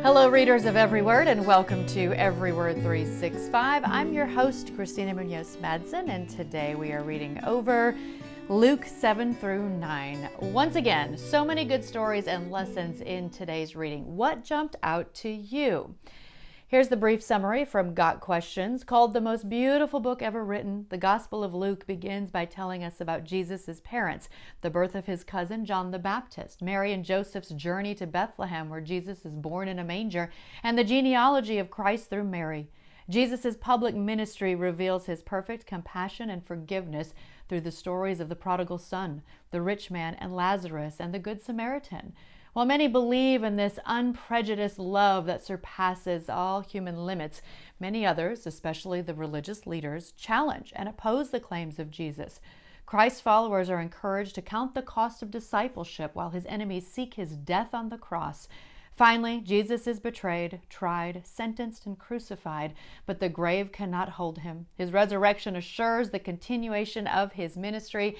Hello, readers of Every Word, and welcome to EveryWord365. I'm your host, Christina Munoz-Madsen, and today we are reading over Luke 7 through 9. Once again, so many good stories and lessons in today's reading. What jumped out to you? Here's the brief summary from Got Questions. Called the most beautiful book ever written, the Gospel of Luke begins by telling us about Jesus' parents, the birth of his cousin John the Baptist, Mary and Joseph's journey to Bethlehem where Jesus is born in a manger, and the genealogy of Christ through Mary. Jesus' public ministry reveals his perfect compassion and forgiveness through the stories of the prodigal son, the rich man and Lazarus, and the Good Samaritan. While many believe in this unprejudiced love that surpasses all human limits, many others, especially the religious leaders, challenge and oppose the claims of Jesus. Christ's followers are encouraged to count the cost of discipleship while his enemies seek his death on the cross. Finally, Jesus is betrayed, tried, sentenced, and crucified, but the grave cannot hold him. His resurrection assures the continuation of his ministry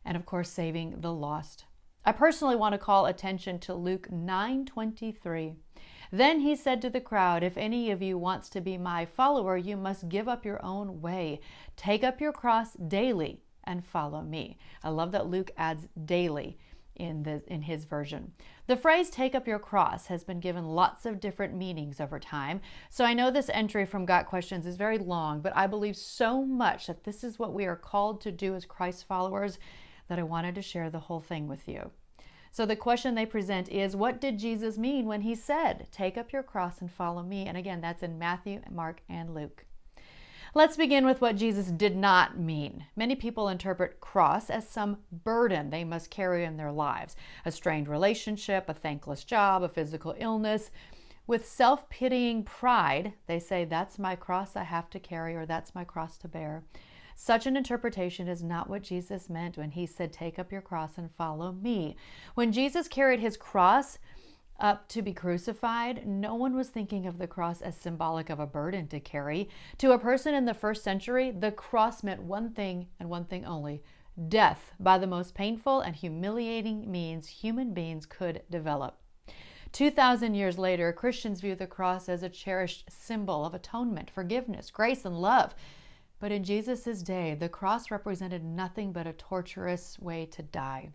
and, of course, saving the lost. I personally want to call attention to Luke 9:23. Then he said to the crowd, "If any of you wants to be my follower, you must give up your own way. Take up your cross daily and follow me." I love that Luke adds daily in his version. The phrase "take up your cross" has been given lots of different meanings over time. So I know this entry from Got Questions is very long, but I believe so much that this is what we are called to do as Christ followers that I wanted to share the whole thing with you. So the question they present is, what did Jesus mean when he said, "Take up your cross and follow me"? And again, that's in Matthew, Mark, and Luke. Let's begin with what Jesus did not mean. Many people interpret cross as some burden they must carry in their lives, a strained relationship, a thankless job, a physical illness. With self-pitying pride, they say, "That's my cross I have to carry," or "That's my cross to bear." Such an interpretation is not what Jesus meant when he said, "Take up your cross and follow me." When Jesus carried his cross up to be crucified, no one was thinking of the cross as symbolic of a burden to carry. To a person in the first century, the cross meant one thing and one thing only: death by the most painful and humiliating means human beings could develop. 2,000 years later, Christians view the cross as a cherished symbol of atonement, forgiveness, grace, and love. But in Jesus' day, the cross represented nothing but a torturous way to die.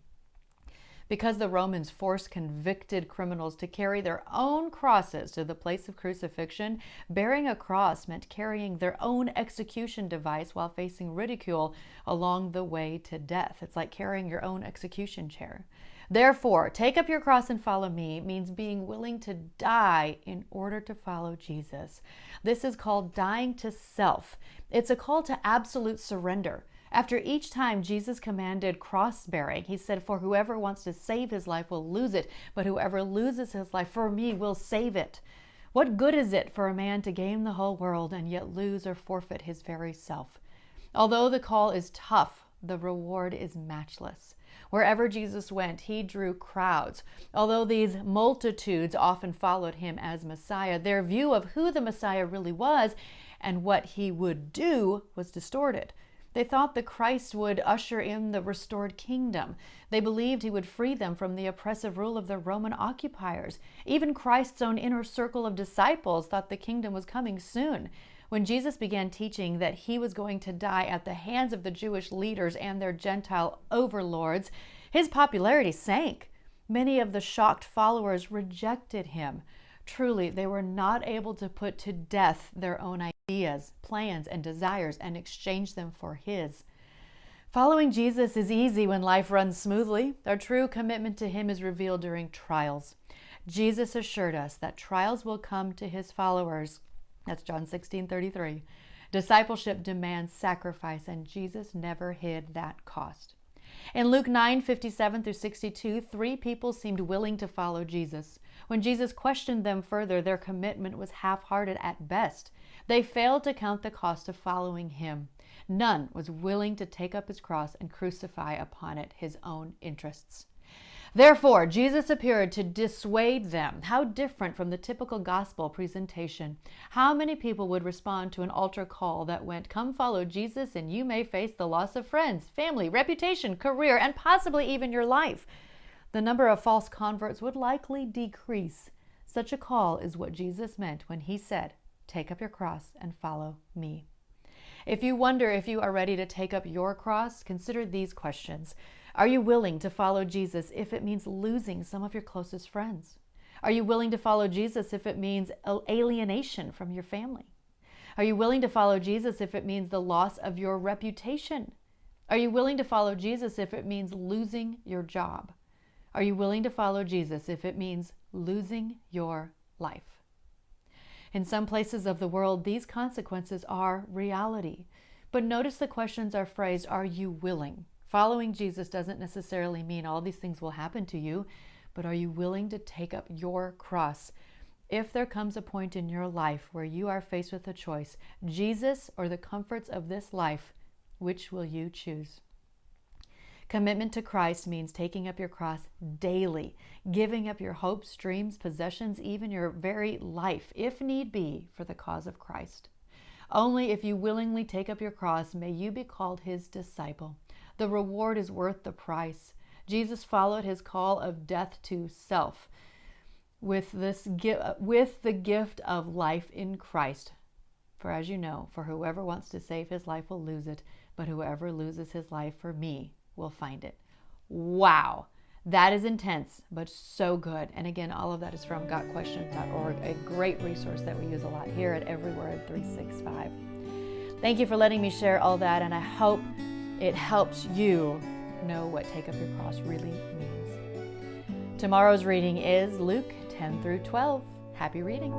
Because the Romans forced convicted criminals to carry their own crosses to the place of crucifixion, bearing a cross meant carrying their own execution device while facing ridicule along the way to death. It's like carrying your own execution chair. Therefore, "take up your cross and follow me" means being willing to die in order to follow Jesus. This is called dying to self. It's a call to absolute surrender. After each time Jesus commanded cross-bearing, he said, "For whoever wants to save his life will lose it, but whoever loses his life for me will save it." What good is it for a man to gain the whole world and yet lose or forfeit his very self? Although the call is tough, the reward is matchless. Wherever Jesus went, he drew crowds. Although these multitudes often followed him as Messiah, their view of who the Messiah really was and what he would do was distorted. They thought the Christ would usher in the restored kingdom. They believed he would free them from the oppressive rule of the Roman occupiers. Even Christ's own inner circle of disciples thought the kingdom was coming soon. When Jesus began teaching that he was going to die at the hands of the Jewish leaders and their Gentile overlords, his popularity sank. Many of the shocked followers rejected him. Truly, they were not able to put to death their own ideas, plans, and desires and exchange them for his. Following Jesus is easy when life runs smoothly. Our true commitment to him is revealed during trials. Jesus assured us that trials will come to his followers. That's John 16:33. Discipleship demands sacrifice, and Jesus never hid that cost. In Luke 9:57 through 62, 3 people seemed willing to follow Jesus. When Jesus questioned them further, their commitment was half-hearted at best. They failed to count the cost of following him. None was willing to take up his cross and crucify upon it his own interests. Therefore, Jesus appeared to dissuade them. How different from the typical gospel presentation. How many people would respond to an altar call that went, "Come follow Jesus and you may face the loss of friends, family, reputation, career, and possibly even your life"? The number of false converts would likely decrease. Such a call is what Jesus meant when he said, "Take up your cross and follow me." If you wonder if you are ready to take up your cross, consider these questions. Are you willing to follow Jesus if it means losing some of your closest friends? Are you willing to follow Jesus if it means alienation from your family? Are you willing to follow Jesus if it means the loss of your reputation? Are you willing to follow Jesus if it means losing your job? Are you willing to follow Jesus if it means losing your life? In some places of the world, these consequences are reality. But notice the questions are phrased, are you willing? Following Jesus doesn't necessarily mean all these things will happen to you, but are you willing to take up your cross? If there comes a point in your life where you are faced with a choice, Jesus or the comforts of this life, which will you choose? Commitment to Christ means taking up your cross daily, giving up your hopes, dreams, possessions, even your very life, if need be, for the cause of Christ. Only if you willingly take up your cross may you be called his disciple. The reward is worth the price. Jesus followed his call of death to self with the gift of life in Christ. For as you know, for whoever wants to save his life will lose it, but whoever loses his life for me will find it. Wow, that is intense, but so good. And again, all of that is from gotquestions.org, a great resource that we use a lot here at EveryWord365. Thank you for letting me share all that, and I hope it helps you know what take up your cross really means. Tomorrow's reading is Luke 10 through 12. Happy reading.